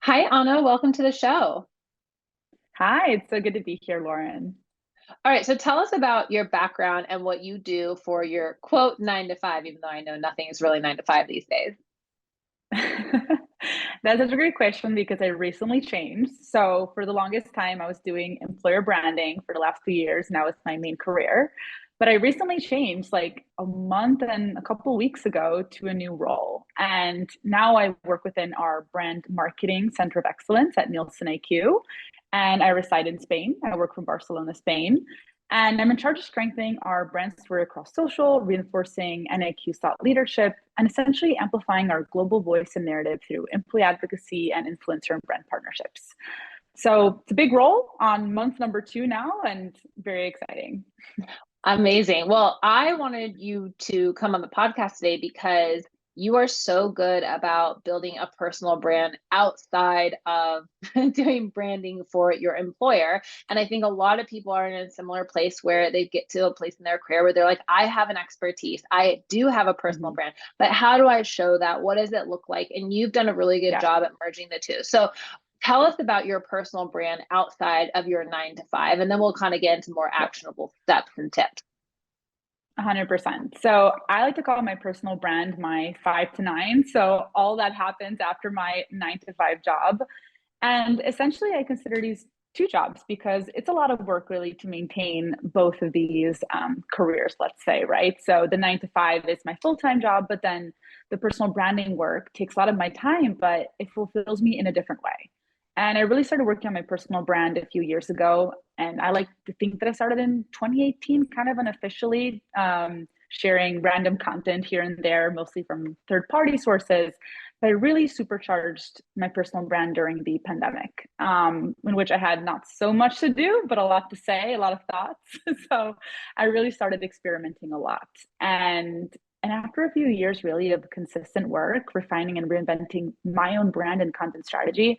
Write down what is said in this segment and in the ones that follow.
Hi, Anna. Welcome to the show. Hi, it's so good to be here, Lauren. All right, so tell us about your background and what you do for your quote 9 to 5, even though I know nothing is really 9 to 5 these days. That's such a great question because I recently changed. So, for the longest time, I was doing employer branding for the last 2 years. Now it's my main career. But I recently changed like a month and a couple weeks ago to a new role. And now I work within our brand marketing center of excellence at NielsenIQ. And I reside in Spain. I work from Barcelona, Spain. And I'm in charge of strengthening our brand story across social, reinforcing NIQ thought leadership, and essentially amplifying our global voice and narrative through employee advocacy and influencer and brand partnerships. So it's a big role on month number 2 now, and very exciting. Amazing. Well, I wanted you to come on the podcast today because you are so good about building a personal brand outside of doing branding for your employer. And I think a lot of people are in a similar place where they get to a place in their career where they're like, I have an expertise. I do have a personal Mhm. brand, but how do I show that? What does it look like? And you've done a really good Yeah, job at merging the two. So tell us about your personal brand outside of your 9 to 5, and then we'll kind of get into more yeah, actionable steps and tips. 100%. So I like to call my personal brand my 5 to 9. So all that happens after my 9 to 5 job. And essentially, I consider these two jobs because it's a lot of work really to maintain both of these careers, let's say, right? So the 9 to 5 is my full time job, but then the personal branding work takes a lot of my time, but it fulfills me in a different way. And I really started working on my personal brand a few years ago. And I like to think that I started in 2018, kind of unofficially, sharing random content here and there, mostly from third party sources. But I really supercharged my personal brand during the pandemic, in which I had not so much to do, but a lot to say, a lot of thoughts. So I really started experimenting a lot. And after a few years really of consistent work, refining and reinventing my own brand and content strategy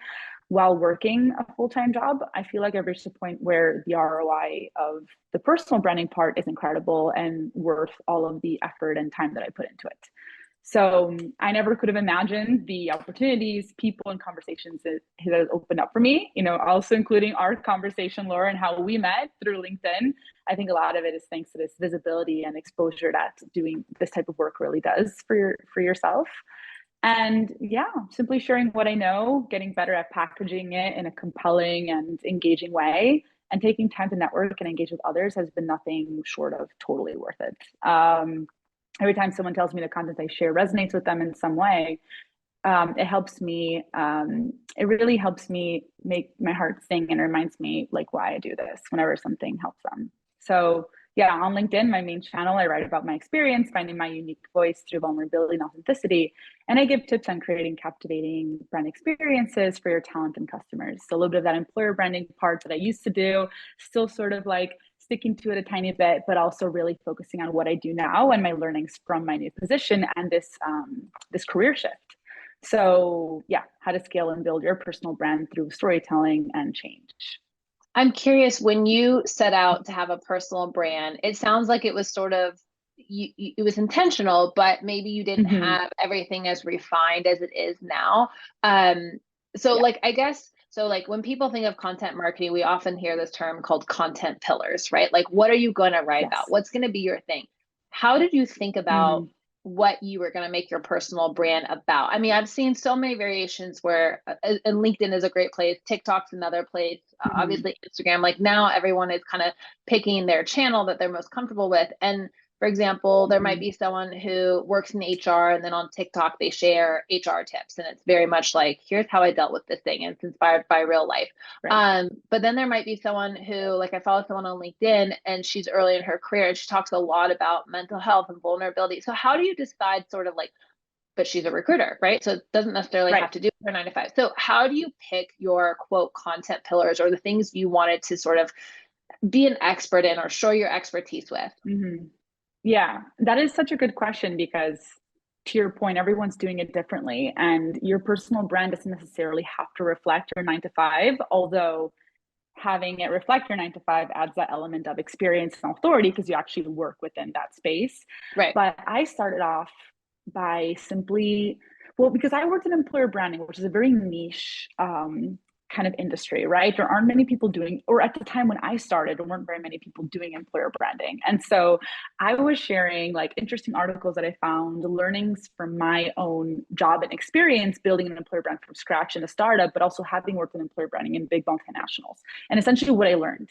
while working a full-time job, I feel like I've reached a point where the ROI of the personal branding part is incredible and worth all of the effort and time that I put into it. So I never could have imagined the opportunities, people, and conversations that has opened up for me. Also including our conversation, Laura, and how we met through LinkedIn. I think a lot of it is thanks to this visibility and exposure that doing this type of work really does for yourself. And yeah, simply sharing what I know, getting better at packaging it in a compelling and engaging way, and taking time to network and engage with others has been nothing short of totally worth it. Every time someone tells me the content I share resonates with them in some way, it helps me. It really helps me make my heart sing and reminds me like why I do this whenever something helps them. So yeah, on LinkedIn, my main channel, I write about my experience, finding my unique voice through vulnerability and authenticity. And I give tips on creating captivating brand experiences for your talent and customers. So a little bit of that employer branding part that I used to do, still sort of like sticking to it a tiny bit, but also really focusing on what I do now and my learnings from my new position and this career shift. So yeah, how to scale and build your personal brand through storytelling and change. I'm curious, when you set out to have a personal brand, it sounds like it was sort of it was intentional, but maybe you didn't Mm-hmm. have everything as refined as it is now. Um, so Yeah. like I guess so like when people think of content marketing, we often hear this term called content pillars, right? Like what are you going to write about? Yes. What's going to be your thing? How did you think about Mm-hmm. what you were going to make your personal brand about? I mean, I've seen so many variations where, and LinkedIn is a great place, TikTok's another place, Mm-hmm. obviously Instagram. Like now, everyone is kind of picking their channel that they're most comfortable with. And for example, there might Mm-hmm. be someone who works in HR and then on TikTok they share HR tips, and it's very much like, here's how I dealt with this thing, and it's inspired by real life. Right. But then there might be someone who, like I follow someone on LinkedIn and she's early in her career and she talks a lot about mental health and vulnerability. So how do you decide sort of like, but she's a recruiter, right? So it doesn't necessarily Right. have to do with her 9 to 5. So how do you pick your quote content pillars or the things you wanted to sort of be an expert in or show your expertise with? Mm-hmm. Yeah, that is such a good question because to your point, everyone's doing it differently. And your personal brand doesn't necessarily have to reflect your 9 to 5, although having it reflect your 9 to 5 adds that element of experience and authority because you actually work within that space. Right. But I started off by simply Well, because I worked in employer branding, which is a very niche kind of industry, right? There aren't many people doing, or at the time when I started, there weren't very many people doing employer branding. And so I was sharing like interesting articles that I found, learnings from my own job and experience building an employer brand from scratch in a startup, but also having worked in employer branding in big multinationals. And essentially what I learned.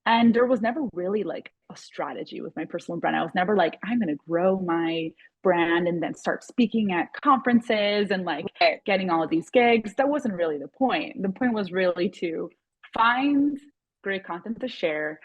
And there was never really like a strategy with my personal brand. I was never like, I'm going to grow my brand and then start speaking at conferences and like Right. getting all of these gigs. That wasn't really the point. The point was really to find great content to share,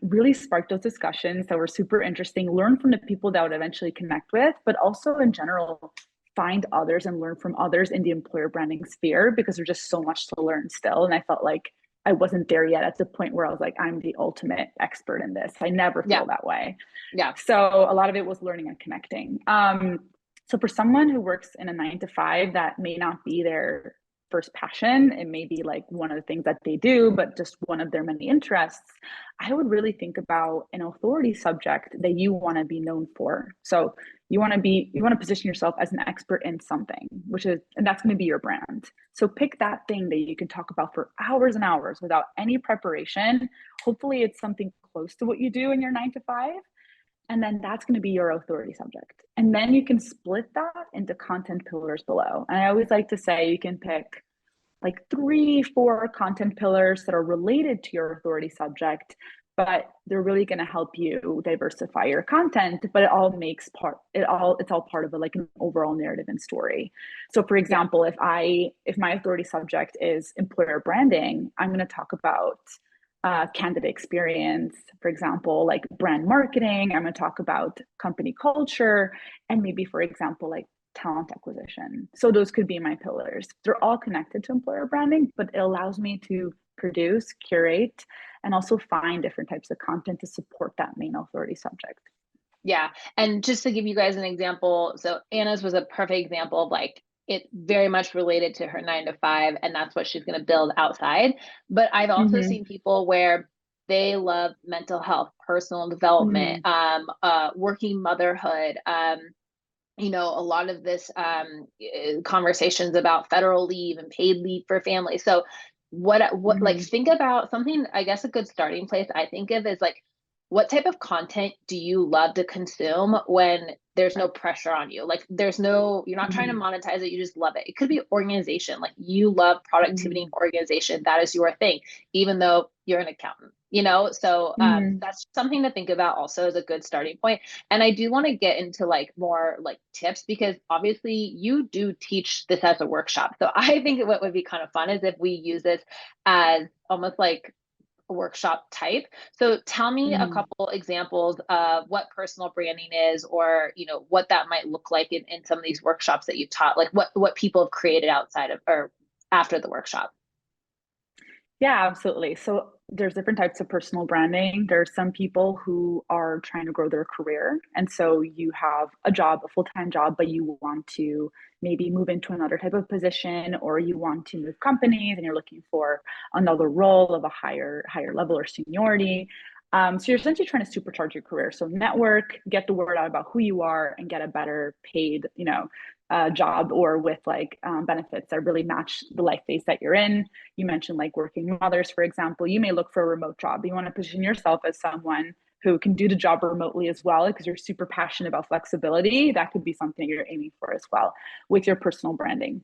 really spark those discussions that were super interesting, learn from the people that I would eventually connect with, but also in general, find others and learn from others in the employer branding sphere because there's just so much to learn still. And I felt like I wasn't there yet at the point where I was like, I'm the ultimate expert in this. I never Yeah. feel that way. Yeah. So a lot of it was learning and connecting. So for someone who works in a 9 to 5, that may not be their first passion. It may be like one of the things that they do, but just one of their many interests. I would really think about an authority subject that you want to be known for. So you want to position yourself as an expert in something, and that's going to be your brand. So pick that thing that you can talk about for hours and hours without any preparation. Hopefully it's something close to what you do in your 9 to 5. And then that's going to be your authority subject. And then you can split that into content pillars below. And I always like to say you can pick like 3, 4 content pillars that are related to your authority subject, but they're really going to help you diversify your content. But it's all part of like an overall narrative and story. So for example, if my authority subject is employer branding, I'm going to talk about candidate experience, for example, like brand marketing. I'm going to talk about company culture, and maybe, for example, like talent acquisition. So those could be my pillars. They're all connected to employer branding, but it allows me to produce, curate, and also find different types of content to support that main authority subject. Yeah. And just to give you guys an example, so Anna's was a perfect example of like it very much related to her 9 to 5, and that's what she's going to build outside. But I've also Mm-hmm. seen people where they love mental health, personal development, Mm-hmm. working motherhood, a lot of this conversations about federal leave and paid leave for families. So what like Mm-hmm. think about something, I guess a good starting place I think of is like, what type of content do you love to consume when there's no pressure on you? Like you're not trying to Mm-hmm. monetize it, you just love it. It could be organization, like you love productivity Mm-hmm. and organization. That is your thing, even though you're an accountant. So Mm-hmm. that's something to think about also as a good starting point. And I do want to get into like more like tips, because obviously you do teach this as a workshop. So I think what would be kind of fun is if we use this as almost like a workshop type. So tell me a Mm-hmm. couple examples of what personal branding is, or what that might look like in some of these workshops that you've taught, like what people have created outside of or after the workshop. Yeah, absolutely. So there's different types of personal branding. There's some people who are trying to grow their career. And so you have a job, a full-time job, but you want to maybe move into another type of position, or you want to move companies and you're looking for another role of a higher level or seniority. So you're essentially trying to supercharge your career. So network, get the word out about who you are, and get a better paid, job, or with like benefits that really match the life phase that you're in. You mentioned like working mothers, for example. You may look for a remote job. You want to position yourself as someone who can do the job remotely as well, because you're super passionate about flexibility. That could be something you're aiming for as well with your personal branding.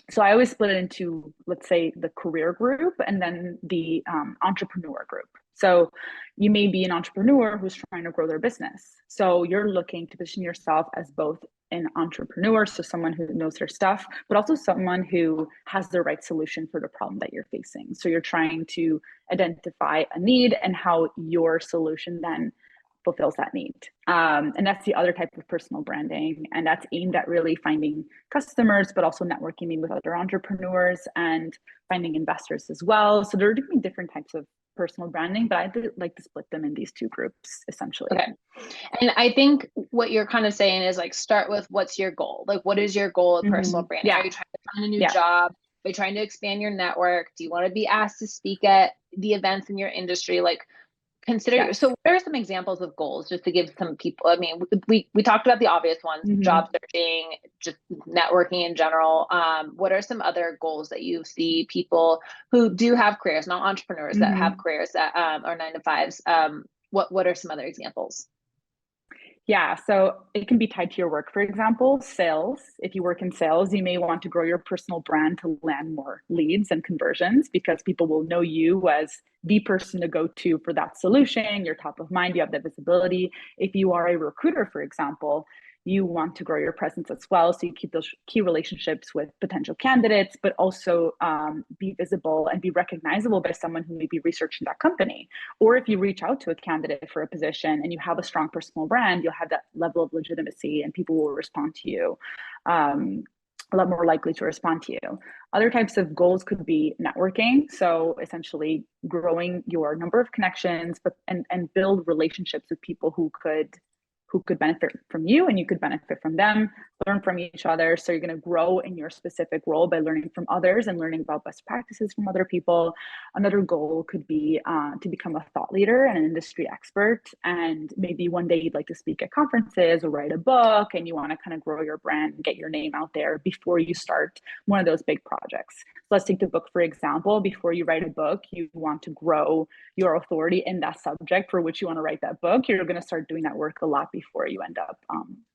So I always split it into, let's say, the career group and then the entrepreneur group. So you may be an entrepreneur who's trying to grow their business. So you're looking to position yourself as both an entrepreneur, so someone who knows their stuff, but also someone who has the right solution for the problem that you're facing. So you're trying to identify a need and how your solution then fulfills that need. And that's the other type of personal branding. And that's aimed at really finding customers, but also networking with other entrepreneurs and finding investors as well. So there are different types of personal branding, but I like to split them in these two groups essentially. Okay. And I think what you're kind of saying is like, start with what's your goal? Like, what is your goal of personal Mm-hmm. branding? Are Yeah. you trying to find a new Yeah. job? Are you trying to expand your network? Do you want to be asked to speak at the events in your industry? Like, consider, so Yes. what are some examples of goals just to give some people? I mean, we talked about the obvious ones, job Hmm. searching, just networking in general. What are some other goals that you see people who do have careers, not entrepreneurs that have Hmm. careers that are 9 to 5s? What are some other examples? Yeah, so it can be tied to your work. For example, sales. If you work in sales, you may want to grow your personal brand to land more leads and conversions because people will know you as the person to go to for that solution. You're top of mind, you have that visibility. If you are a recruiter, for example, you want to grow your presence as well. So you keep those key relationships with potential candidates, but also be visible and be recognizable by someone who may be researching that company. Or if you reach out to a candidate for a position and you have a strong personal brand, you'll have that level of legitimacy and people will respond to you. A lot more likely to respond to you. Other types of goals could be networking. So essentially growing your number of connections, but and build relationships with people who could benefit from you and you could benefit from them, learn from each other. So you're going to grow in your specific role by learning from others and learning about best practices from other people. Another goal could be to become a thought leader and an industry expert. And maybe one day you'd like to speak at conferences or write a book and you want to kind of grow your brand and get your name out there before you start one of those big projects. So let's take the book, for example. Before you write a book, you want to grow your authority in that subject for which you want to write that book. You're going to start doing that work a lot before you end up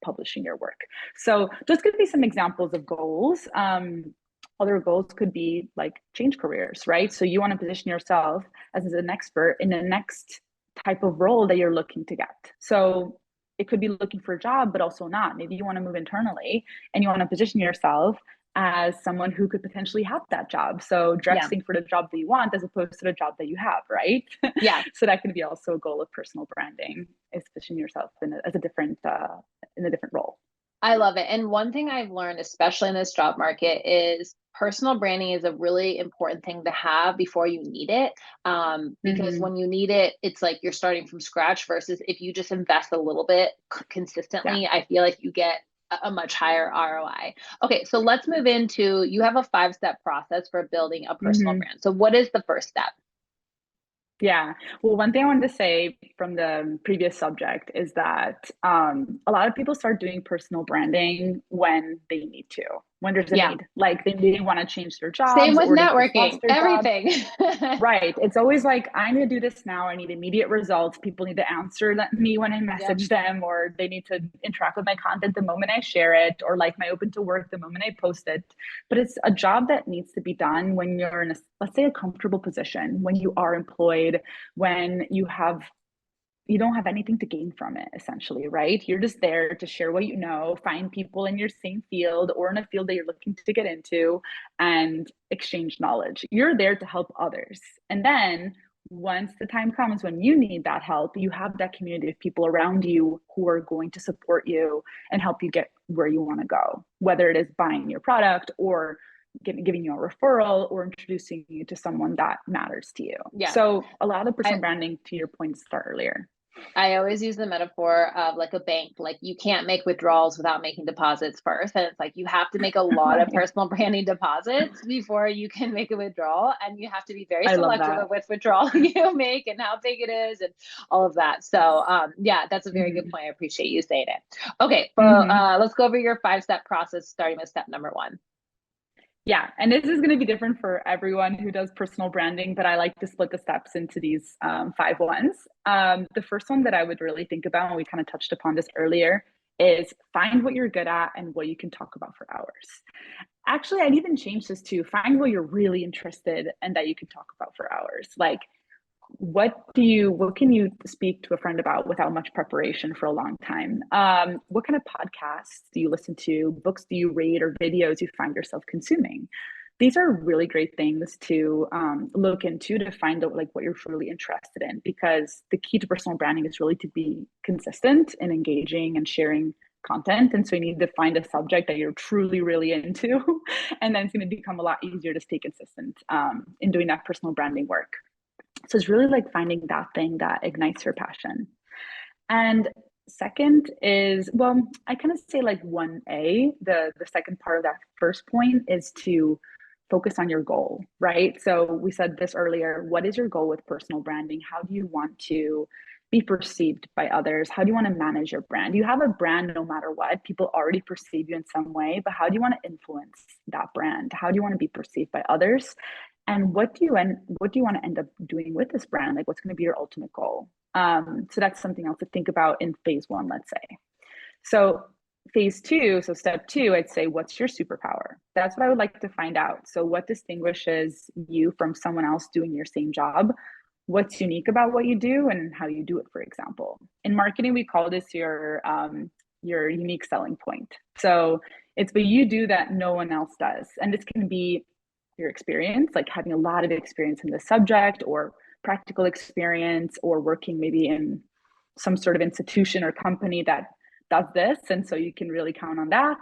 publishing your work. So those could be some examples of goals. Other goals could be like change careers, right? So you want to position yourself as an expert in the next type of role that you're looking to get. So it could be looking for a job, but also not. Maybe you want to move internally and you want to position yourself as someone who could potentially have that job. So Yeah. dressing for the job that you want as opposed to the job that you have, right? Yeah. So that can be also a goal of personal branding, is positioning yourself as a different in a different role. I love it. And one thing I've learned, especially in this job market, is personal branding is a really important thing to have before you need it. Because Mm-hmm. when you need it, it's like you're starting from scratch versus if you just invest a little bit Yeah. consistently, I feel like you get a much higher ROI. Okay, so let's move into, you have a 5-step process for building a personal Mm-hmm. brand. So what is the first step? Yeah. Well, one thing I wanted to say from the previous subject is that a lot of people start doing personal branding when they need to, when there's a Yeah. need. Like they want to change their Same jobs with or they just lost networking, their job. everything. Right. It's always like, I need to do this now. I need immediate results. People need to answer me when I Yep. message them, or they need to interact with my content the moment I share it, or like my open to work the moment I post it. But it's a job that needs to be done when you're in a, let's say, a comfortable position, when you are employed, when you don't have anything to gain from it, essentially, right? You're just there to share what you know, find people in your same field or in a field that you're looking to get into, and exchange knowledge. You're there to help others. And then once the time comes when you need that help, you have that community of people around you who are going to support you and help you get where you want to go, whether it is buying your product or giving you a referral or introducing you to someone that matters to you. Yeah. So a lot of I, personal branding, to your point, start earlier. I always use the metaphor of like a bank. Like you can't make withdrawals without making deposits first. And it's like you have to make a lot of Right. personal branding deposits before you can make a withdrawal. And you have to be very I love selective that. of which withdrawal you make and how big it is and all of that. So yeah, that's a very good Mm-hmm. point. I appreciate you saying it. Okay, well, Mm-hmm. let's go over your 5-step process, starting with step number 1. Yeah, and this is going to be different for everyone who does personal branding, but I like to split the steps into these 5 ones. The first one that I would really think about, and we kind of touched upon this earlier, is find what you're good at and what you can talk about for hours. Actually, I'd even change this to find what you're really interested and that you can talk about for hours. Like, what can you speak to a friend about without much preparation for a long time? What kind of podcasts do you listen to? Books do you read, or videos you find yourself consuming? These are really great things to look into to find out like what you're truly interested in, because the key to personal branding is really to be consistent and engaging and sharing content. And so you need to find a subject that you're truly really into, and then it's going to become a lot easier to stay consistent in doing that personal branding work. So it's really like finding that thing that ignites your passion. And second is, well, I kind of say like 1A, the second part of that first point is to focus on your goal, right? So we said this earlier. What is your goal with personal branding? How do you want to be perceived by others? How do you want to manage your brand? You have a brand no matter what. People already perceive you in some way, but how do you want to influence that brand? How do you want to be perceived by others? And what do you want to end up doing with this brand? Like, what's going to be your ultimate goal? So that's something else to think about in phase one, let's say. So phase two, so step two, I'd say, what's your superpower? That's what I would like to find out. So what distinguishes you from someone else doing your same job? What's unique about what you do and how you do it, for example. In marketing, we call this your unique selling point. So it's what you do that no one else does. And this can be your experience, like having a lot of experience in the subject, or practical experience, or working maybe in some sort of institution or company that does this. And so you can really count on that.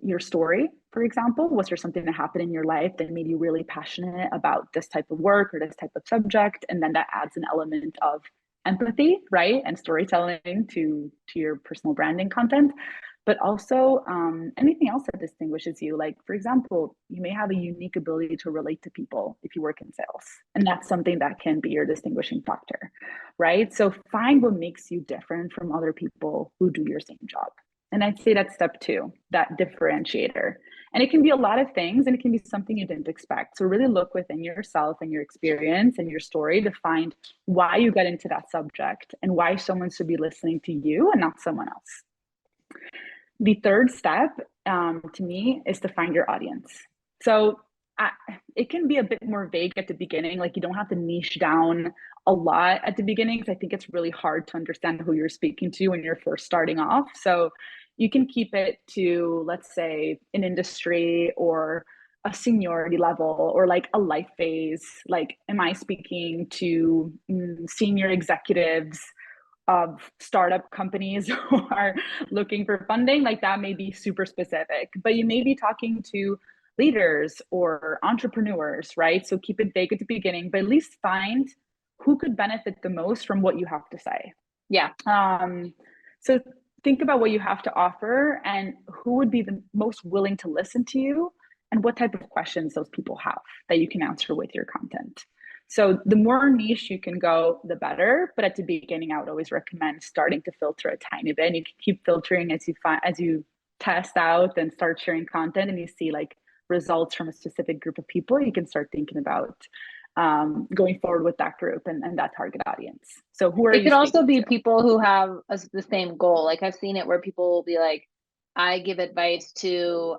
Your story, for example, was there something that happened in your life that made you really passionate about this type of work or this type of subject? And then that adds an element of empathy, right? And storytelling to your personal branding content. But also anything else that distinguishes you. Like, for example, you may have a unique ability to relate to people if you work in sales. And that's something that can be your distinguishing factor, right? So find what makes you different from other people who do your same job. And I'd say that's step two, that differentiator. And it can be a lot of things, and it can be something you didn't expect. So really look within yourself and your experience and your story to find why you got into that subject and why someone should be listening to you and not someone else. The third step to me is to find your audience. So it can be a bit more vague at the beginning. Like, you don't have to niche down a lot at the beginning, because I think it's really hard to understand who you're speaking to when you're first starting off. So you can keep it to, let's say, an industry or a seniority level, or like a life phase. Like, am I speaking to senior executives of startup companies who are looking for funding? Like, that may be super specific, but you may be talking to leaders or entrepreneurs, right? So keep it vague at the beginning, but at least find who could benefit the most from what you have to say. Yeah. So think about what you have to offer and who would be the most willing to listen to you, and what type of questions those people have that you can answer with your content. So the more niche you can go, the better. But at the beginning, I would always recommend starting to filter a tiny bit. And you can keep filtering as you test out and start sharing content, and you see like results from a specific group of people. You can start thinking about going forward with that group and that target audience. So who are It you could also speaking be to? people who have the same goal. Like, I've seen it where people will be like, I give advice to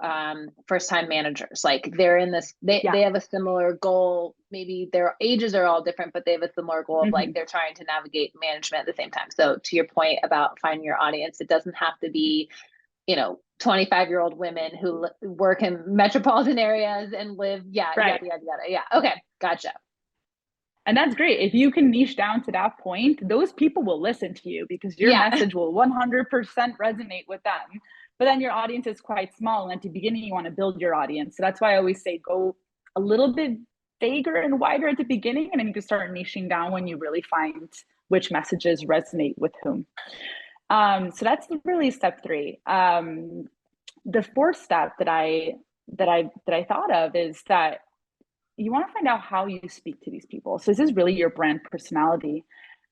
first time managers. Like, they're in this, Yeah. they have a similar goal. Maybe their ages are all different, but they have a similar goal of like, Mm-hmm. they're trying to navigate management at the same time. So to your point about finding your audience, it doesn't have to be, 25-year-old women who work in metropolitan areas and live, yeah, Right. yada, yada, yada. Yeah. Okay. Gotcha. And that's great. If you can niche down to that point, those people will listen to you because your Yeah. message will 100% resonate with them. But then your audience is quite small. And at the beginning, you want to build your audience. So that's why I always say go a little bit vaguer and wider at the beginning. And then you can start niching down when you really find which messages resonate with whom. So that's really step three. The fourth step that I thought of is that you want to find out how you speak to these people. So this is really your brand personality.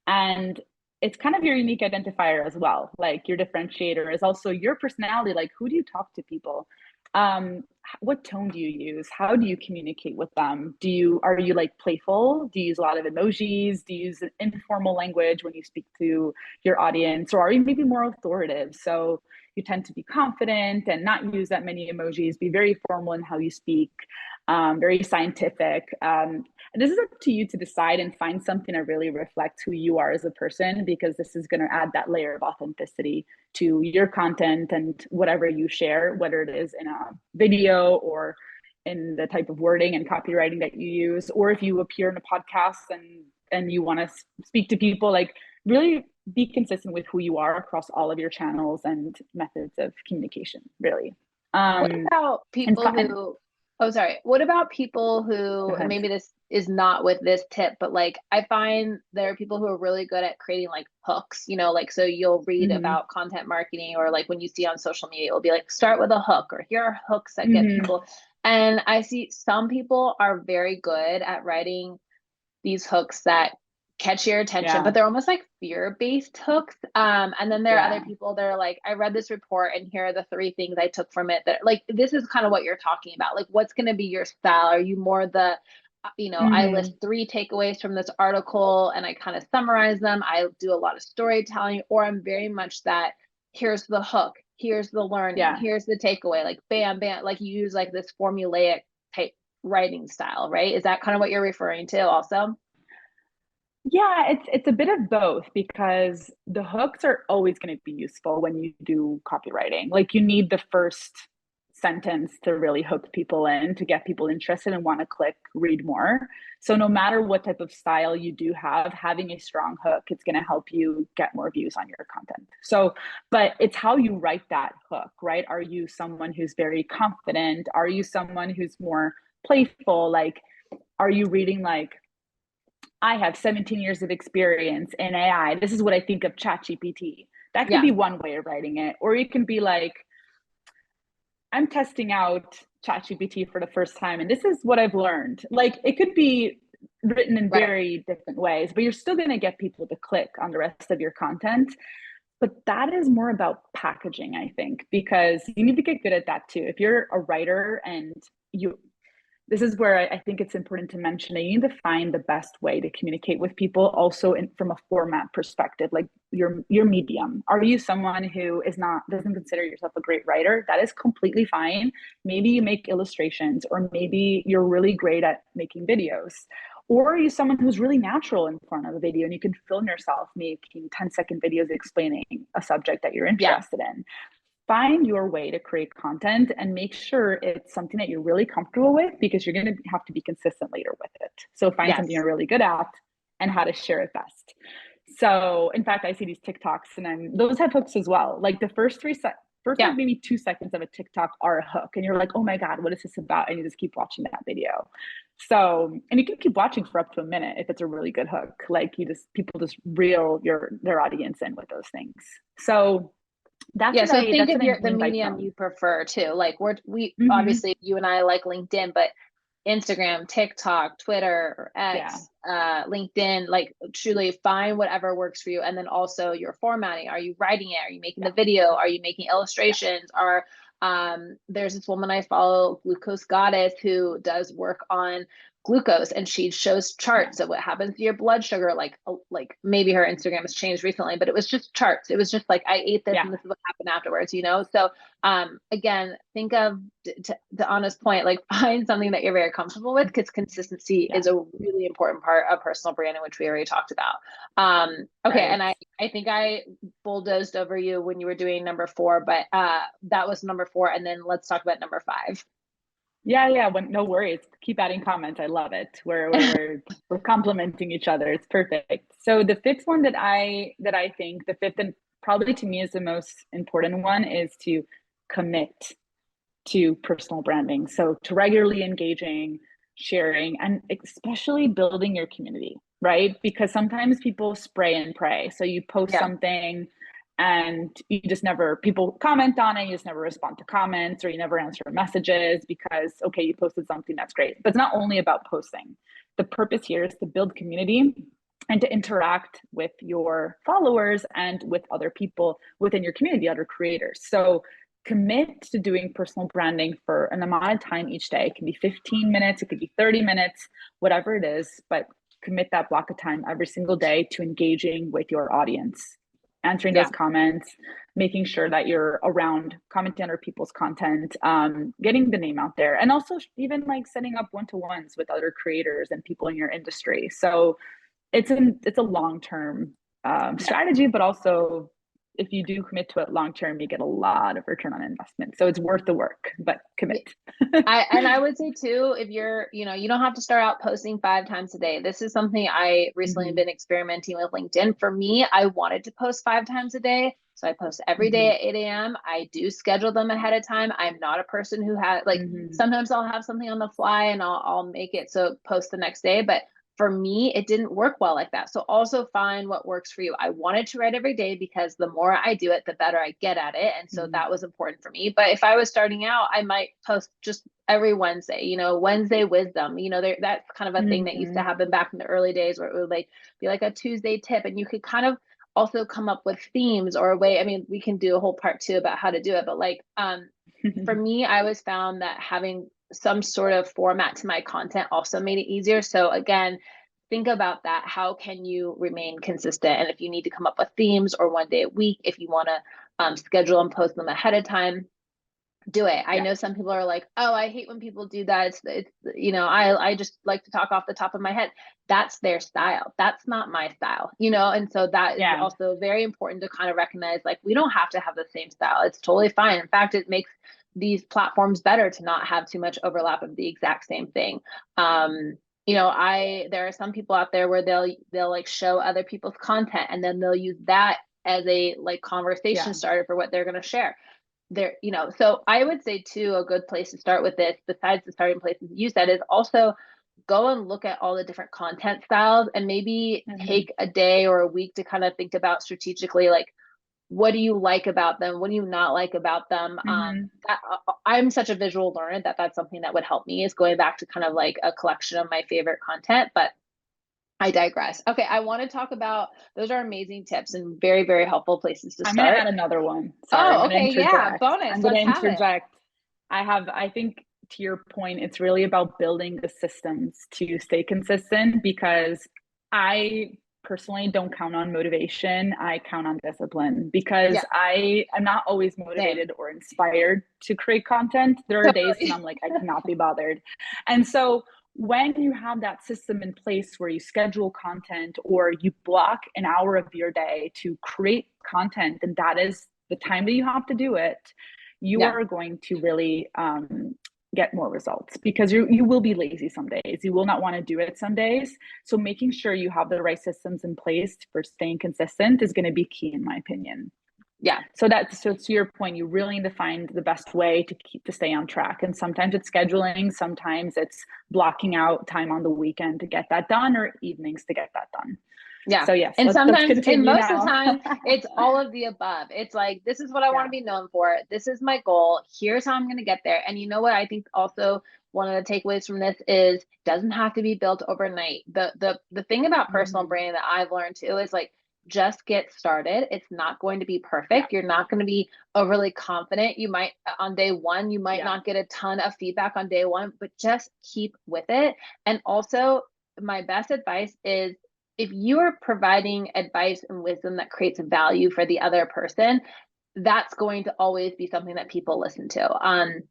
And it's kind of your unique identifier as well. Like, your differentiator is also your personality. Like, who do you talk to people? What tone do you use? How do you communicate with them? Are you like playful? Do you use a lot of emojis? Do you use an informal language when you speak to your audience? Or are you maybe more authoritative? So you tend to be confident and not use that many emojis, be very formal in how you speak, very scientific. And this is up to you to decide and find something that really reflects who you are as a person, because this is going to add that layer of authenticity to your content and whatever you share, whether it is in a video or in the type of wording and copywriting that you use, or if you appear in a podcast and you want to speak to people. Like, really be consistent with who you are across all of your channels and methods of communication, really. What about And, people who, oh, sorry. What about people go who, and ahead. maybe this is not with this tip, but like, I find there are people who are really good at creating like hooks, like, so you'll read Mm-hmm. about content marketing, or like when you see on social media, it'll be like, start with a hook, or here are hooks that get Mm-hmm. people. And I see some people are very good at writing these hooks that catch your attention, but Yeah. they're almost like fear-based hooks. And then there are other Yeah. people that are like, I read this report and here are the three things I took from it, that like this is kind of what you're talking about. Like what's going to be your style? Are you more the, I list Hmm. three takeaways from this article and I kind of summarize them. I do a lot of storytelling, or I'm very much that here's the hook, here's the learning, Yeah. here's the takeaway, like bam, bam, like you use like this formulaic type writing style, right? Is that kind of what you're referring to also? Yeah, it's a bit of both because the hooks are always going to be useful when you do copywriting. Like you need the first sentence to really hook people in, to get people interested and want to click, read more. So no matter what type of style you do have, having a strong hook, it's going to help you get more views on your content. So, but it's how you write that hook, right? Are you someone who's very confident? Are you someone who's more playful? Like, are you reading like, I have 17 years of experience in AI. This is what I think of ChatGPT. That could Yeah. be one way of writing it. Or you can be like, I'm testing out ChatGPT for the first time, and this is what I've learned. Like it could be written in Right. very different ways, but you're still going to get people to click on the rest of your content. But that is more about packaging, I think, because you need to get good at that too. If you're a writer and you this is where I think it's important to mention that you need to find the best way to communicate with people also from a format perspective, like your medium. Are you someone who doesn't consider yourself a great writer? That is completely fine. Maybe you make illustrations, or maybe you're really great at making videos. Or are you someone who's really natural in front of a video and you can film yourself making 10-second videos explaining a subject that you're Yeah. interested in? Find your way to create content and make sure it's something that you're really comfortable with, because you're going to have to be consistent later with it. So find something Yes. you're really good at and how to share it best. So in fact, I see these TikToks and those have hooks as well. Like the first Yeah. like maybe 2 seconds of a TikTok are a hook, and you're like, oh my God, what is this about? And you just keep watching that video. So, and you can keep watching for up to a minute if it's a really good hook. Like people just reel their audience in with those things. So Yeah, so think that's of what I the mean by medium you tone. prefer too. Like we Hmm. obviously you and I like LinkedIn, but Instagram, TikTok, Twitter, or Yeah. X, LinkedIn, like truly find whatever works for you. And then also your formatting. Are you writing it? Are you making Yeah. the video? Are you making Yeah. illustrations? Are there's this woman I follow, Glucose Goddess, who does work on glucose, and she shows Yeah. charts of what happens to your blood sugar. Like maybe her Instagram has changed recently, but it was just charts. It was just like I ate this Yeah. and this is what happened afterwards. So again, think of the honest point, like find something that you're very comfortable with, because consistency Yeah. is a really important part of personal branding, which we already talked about. Okay, Right. and I think I bulldozed over you when you were doing number four, but that was number four, and then let's talk about number five. Yeah. Yeah. No worries. Keep adding comments. I love it. We're complimenting each other. It's perfect. So the fifth one that I think the fifth, and probably to me is the most important one, is to commit to personal branding. So to regularly engaging, sharing, and especially building your community, right? Because sometimes people spray and pray. So you post Yeah. something and you just never, people comment on it, you just never respond to comments, or you never answer messages because, okay, you posted something, that's great. But it's not only about posting. The purpose here is to build community and to interact with your followers and with other people within your community, other creators. So commit to doing personal branding for an amount of time each day. It can be 15 minutes, it could be 30 minutes, whatever it is, but commit that block of time every single day to engaging with your audience, answering those Yeah. comments, making sure that you're around, commenting on other people's content, getting the name out there, and also even like setting up one-to-ones with other creators and people in your industry. So it's a long-term Yeah. strategy, but also if you do commit to it long term, you get a lot of return on investment. So it's worth the work, but commit. I would say too, if you're, you don't have to start out posting 5 times a day. This is something I recently have Mm-hmm. been experimenting with LinkedIn. For me, I wanted to post 5 times a day. So I post every Mm-hmm. day at 8 a.m. I do schedule them ahead of time. I'm not a person who has like Mm-hmm. sometimes I'll have something on the fly and I'll make it so post the next day. But For me, it didn't work well like that. So also find what works for you. I wanted to write every day because the more I do it, the better I get at it. And so Mhm. that was important for me. But if I was starting out, I might post just every Wednesday, Wednesday wisdom, that's kind of a thing that used to Mhm. happen back in the early days where it would like be like a Tuesday tip, and you could kind of also come up with themes or a way. I mean, we can do a whole part two about how to do it, but like, for me, I always found that having some sort of format to my content also made it easier. So again, think about that. How can you remain consistent? And if you need to come up with themes or one day a week, if you want to schedule and post them ahead of time, do it. I Yeah. know some people are like, oh, I hate when people do that. I just like to talk off the top of my head. That's their style. That's not my style, and so that is Yeah. also very important to kind of recognize, like, we don't have to have the same style. It's totally fine. In fact, it makes these platforms better to not have too much overlap of the exact same thing. There are some people out there where they'll like show other people's content, and then they'll use that as a like conversation Yeah. starter for what they're going to share there. So I would say too, a good place to start with this, besides the starting places you said, is also go and look at all the different content styles and maybe Mhm. take a day or a week to kind of think about strategically, like, what do you like about them, what do you not like about them. Mhm. I'm such a visual learner that that's something that would help me, is going back to kind of like a collection of my favorite content. But I digress. Okay, I want to talk about, those are amazing tips and very, very helpful places to I'm gonna start. add another one. Sorry, I'm Oh, gonna okay, yeah, interject. I'm bonus, gonna let's have it. interject. I think to your point, it's really about building the systems to stay consistent, because I personally don't count on motivation. I count on discipline, because Yeah, I am not always same. motivated or inspired to create content. There are days when Totally. I'm like, I cannot be bothered. And so when you have that system in place where you schedule content or you block an hour of your day to create content, and that is the time that you have to do it, you Yeah. are going to really get more results, because you will be lazy some days. You will not want to do it some days. So making sure you have the right systems in place for staying consistent is going to be key, in my opinion. Yeah. So to your point, you really need to find the best way to stay on track. And sometimes it's scheduling, sometimes it's blocking out time on the weekend to get that done, or evenings to get that done. Yeah. So yes, And let's sometimes, and continue most of the now. time, it's all of the above. It's like, this is what I want Yeah. to be known for. This is my goal. Here's how I'm going to get there. And you know what? I think also one of the takeaways from this is, doesn't have to be built overnight. The thing about personal Mm-hmm. branding that I've learned too is like, just get started. It's not going to be Yeah. perfect. You're not going to be overly confident. You might, on day one, you might Yeah. not get a ton of feedback on day one, but just keep with it. And also, my best advice is, if you are providing advice and wisdom that creates value for the other person, that's going to always be something that people listen to.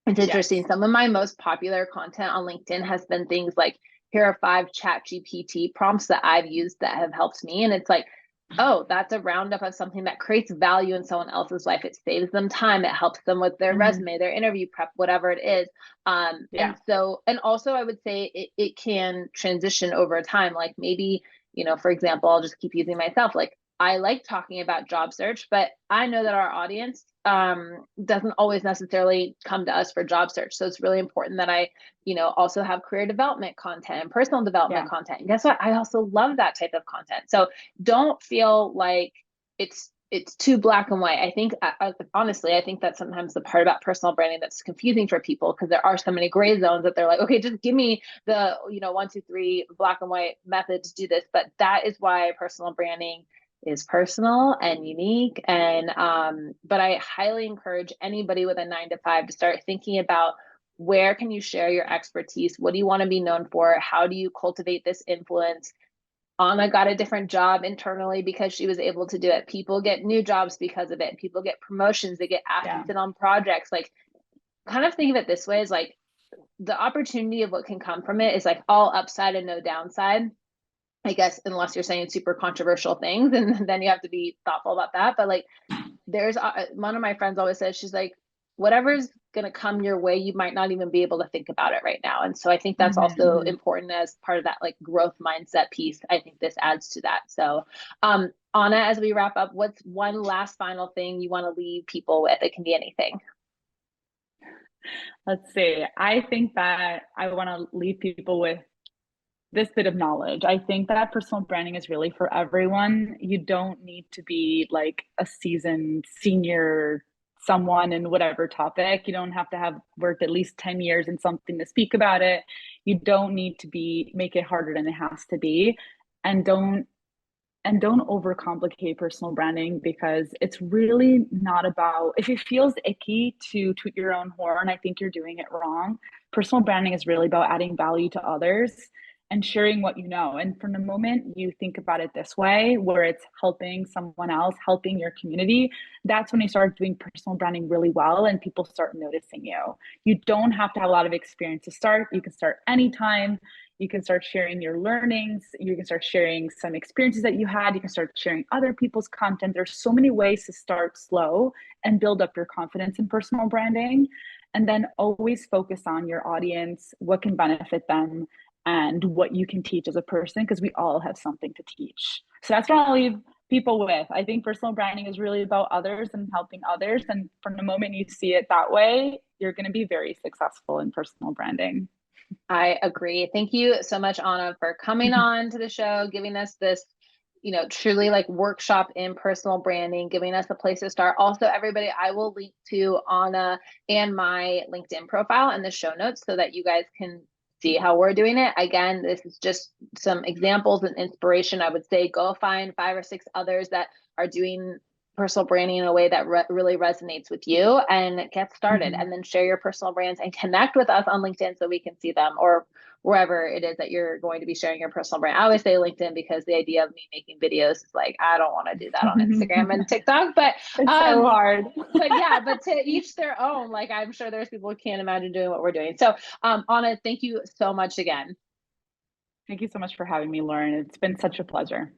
It's interesting. Yes. Some of my most popular content on LinkedIn has been things like, here are 5 chat GPT prompts that I've used that have helped me. And it's like, oh, that's a roundup of something that creates value in someone else's life. It saves them time. It helps them with their Mm-hmm. resume, their interview prep, whatever it is. Yeah. And also I would say it can transition over time. Like maybe, for example, I'll just keep using myself. Like, I like talking about job search, but I know that our audience doesn't always necessarily come to us for job search. So it's really important that I, also have career development content and personal development Yeah. content. And guess what? I also love that type of content. So don't feel like it's too black and white. I think, honestly, I think that's sometimes the part about personal branding that's confusing for people, because there are so many gray zones that they're like, okay, just give me the 1, 2, 3 black and white method to do this. But that is why personal branding is personal and unique. And but I highly encourage anybody with a 9 to 5 to start thinking about, where can you share your expertise? What do you want to be known for? How do you cultivate this influence? Anna got a different job internally because she was able to do it. People get new jobs because of it. People get promotions. They get asked to Yeah. sit on projects. Like, kind of think of it this way, is like, the opportunity of what can come from it is like all upside and no downside. I guess, unless you're saying super controversial things, and then you have to be thoughtful about that. But like, there's one of my friends always says, she's like, whatever's going to come your way, you might not even be able to think about it right now. And so I think that's Mm-hmm. also Mm-hmm. important as part of that like growth mindset piece. I think this adds to that. So Anna, as we wrap up, what's one last final thing you want to leave people with? It can be anything. Let's see. I think that I want to leave people with this bit of knowledge. I think that personal branding is really for everyone. You don't need to be like a seasoned senior someone in whatever topic. You don't have to have worked at least 10 years in something to speak about it. You don't need to be make it harder than it has to be. And don't overcomplicate personal branding, because it's really not about, if it feels icky to toot your own horn, I think you're doing it wrong. Personal branding is really about adding value to others and sharing what you know. And from the moment you think about it this way, where it's helping someone else, helping your community, that's when you start doing personal branding really well and people start noticing you. You don't have to have a lot of experience to start. You can start anytime. You can start sharing your learnings. You can start sharing some experiences that you had. You can start sharing other people's content. There's so many ways to start slow and build up your confidence in personal branding. And then always focus on your audience, what can benefit them, and what you can teach as a person, because we all have something to teach. So that's what I'll leave people with. I think personal branding is really about others and helping others. And from the moment you see it that way, you're going to be very successful in personal branding. I agree. Thank you so much, Anna, for coming on to the show, giving us this, truly like workshop in personal branding, giving us a place to start. Also, everybody, I will link to Anna and my LinkedIn profile in the show notes so that you guys can see how we're doing it. Again, this is just some examples and inspiration. I would say go find 5 or 6 others that are doing personal branding in a way that really resonates with you and get started. And then share your personal brands and connect with us on LinkedIn so we can see them, or wherever it is that you're going to be sharing your personal brand. I always say LinkedIn because the idea of me making videos is like, I don't want to do that on Instagram and TikTok, but it's so hard. but to each their own. Like, I'm sure there's people who can't imagine doing what we're doing. So Anna, thank you so much again. Thank you so much for having me, Lauren. It's been such a pleasure.